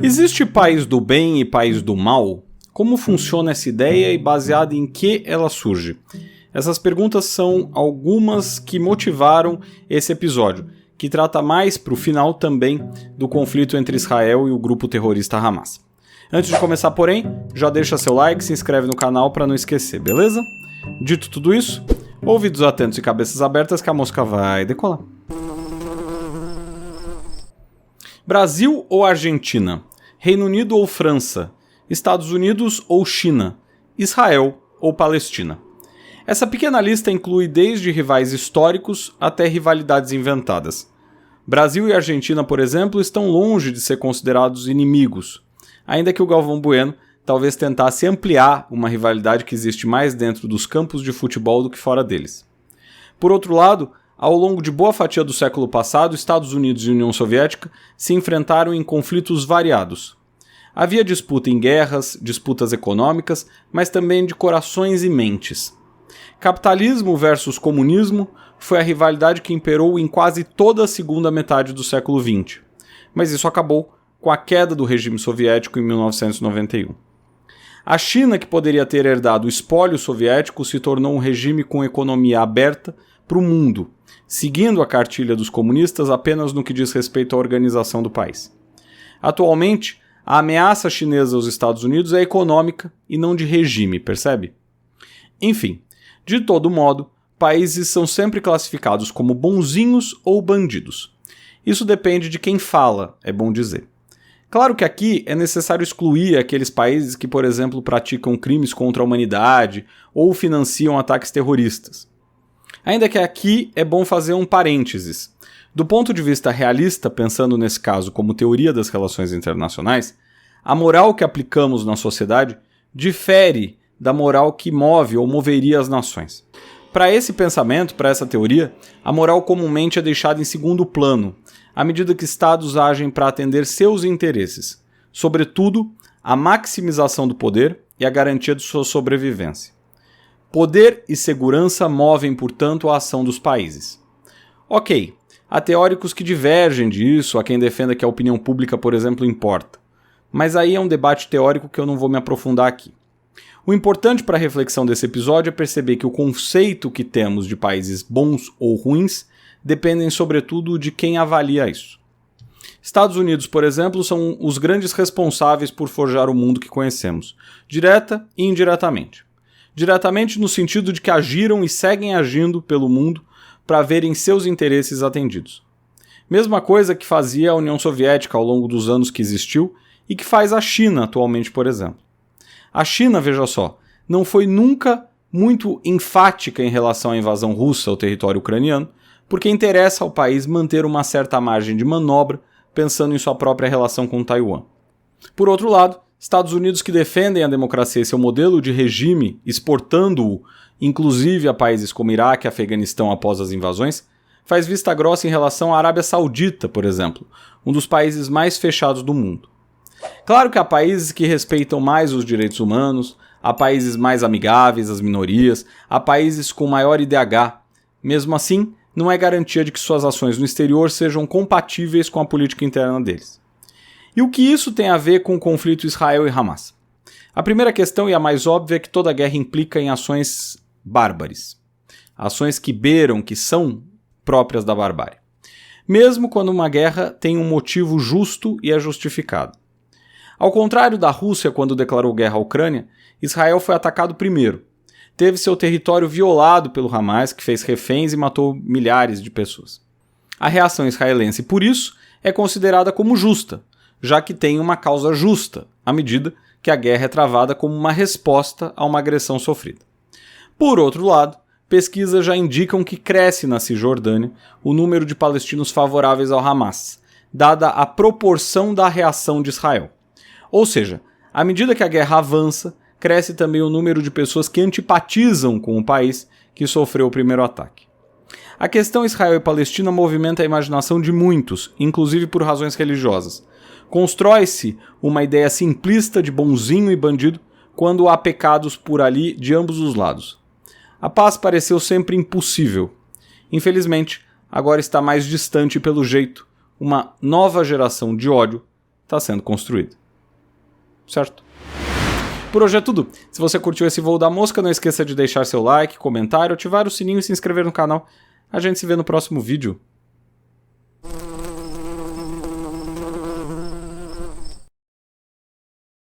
Existe país do bem e país do mal? Como funciona essa ideia e baseada em que ela surge? Essas perguntas são algumas que motivaram esse episódio, que trata mais para o final também do conflito entre Israel e o grupo terrorista Hamas. Antes de começar, porém, já deixa seu like, se inscreve no canal para não esquecer, beleza? Dito tudo isso, ouvidos atentos e cabeças abertas que a mosca vai decolar. Brasil ou Argentina? Reino Unido ou França? Estados Unidos ou China? Israel ou Palestina? Essa pequena lista inclui desde rivais históricos até rivalidades inventadas. Brasil e Argentina, por exemplo, estão longe de ser considerados inimigos, ainda que o Galvão Bueno talvez tentasse ampliar uma rivalidade que existe mais dentro dos campos de futebol do que fora deles. Por outro lado, ao longo de boa fatia do século passado, Estados Unidos e União Soviética se enfrentaram em conflitos variados. Havia disputa em guerras, disputas econômicas, mas também de corações e mentes. Capitalismo versus comunismo foi a rivalidade que imperou em quase toda a segunda metade do século XX, mas isso acabou com a queda do regime soviético em 1991. A China, que poderia ter herdado o espólio soviético, se tornou um regime com economia aberta para o mundo, seguindo a cartilha dos comunistas apenas no que diz respeito à organização do país. Atualmente, a ameaça chinesa aos Estados Unidos é econômica e não de regime, percebe? Enfim, de todo modo, países são sempre classificados como bonzinhos ou bandidos. Isso depende de quem fala, é bom dizer. Claro que aqui é necessário excluir aqueles países que, por exemplo, praticam crimes contra a humanidade ou financiam ataques terroristas. Ainda que aqui é bom fazer um parênteses. Do ponto de vista realista, pensando nesse caso como teoria das relações internacionais, a moral que aplicamos na sociedade difere da moral que move ou moveria as nações. Para esse pensamento, para essa teoria, a moral comumente é deixada em segundo plano, à medida que estados agem para atender seus interesses, sobretudo a maximização do poder e a garantia de sua sobrevivência. Poder e segurança movem, portanto, a ação dos países. Ok, há teóricos que divergem disso, há quem defenda que a opinião pública, por exemplo, importa. Mas aí é um debate teórico que eu não vou me aprofundar aqui. O importante para a reflexão desse episódio é perceber que o conceito que temos de países bons ou ruins dependem sobretudo de quem avalia isso. Estados Unidos, por exemplo, são os grandes responsáveis por forjar o mundo que conhecemos, direta e indiretamente. Diretamente no sentido de que agiram e seguem agindo pelo mundo para verem seus interesses atendidos. Mesma coisa que fazia a União Soviética ao longo dos anos que existiu e que faz a China atualmente, por exemplo. A China, veja só, não foi nunca muito enfática em relação à invasão russa ao território ucraniano, porque interessa ao país manter uma certa margem de manobra pensando em sua própria relação com Taiwan. Por outro lado, Estados Unidos, que defendem a democracia e seu modelo de regime, exportando-o inclusive a países como Iraque e Afeganistão após as invasões, faz vista grossa em relação à Arábia Saudita, por exemplo, um dos países mais fechados do mundo. Claro que há países que respeitam mais os direitos humanos, há países mais amigáveis às minorias, há países com maior IDH. Mesmo assim, não é garantia de que suas ações no exterior sejam compatíveis com a política interna deles. E o que isso tem a ver com o conflito Israel e Hamas? A primeira questão e a mais óbvia é que toda guerra implica em ações bárbares. Ações que beiram, que são próprias da barbárie. Mesmo quando uma guerra tem um motivo justo e é justificado. Ao contrário da Rússia quando declarou guerra à Ucrânia, Israel foi atacado primeiro. Teve seu território violado pelo Hamas, que fez reféns e matou milhares de pessoas. A reação israelense, por isso, é considerada como justa, já que tem uma causa justa, à medida que a guerra é travada como uma resposta a uma agressão sofrida. Por outro lado, pesquisas já indicam que cresce na Cisjordânia o número de palestinos favoráveis ao Hamas, dada a proporção da reação de Israel. Ou seja, à medida que a guerra avança, cresce também o número de pessoas que antipatizam com o país que sofreu o primeiro ataque. A questão Israel e Palestina movimenta a imaginação de muitos, inclusive por razões religiosas. Constrói-se uma ideia simplista de bonzinho e bandido quando há pecados por ali de ambos os lados. A paz pareceu sempre impossível. Infelizmente, agora está mais distante pelo jeito, uma nova geração de ódio está sendo construída. Certo? Por hoje é tudo. Se você curtiu esse voo da mosca, não esqueça de deixar seu like, comentário, ativar o sininho e se inscrever no canal. A gente se vê no próximo vídeo.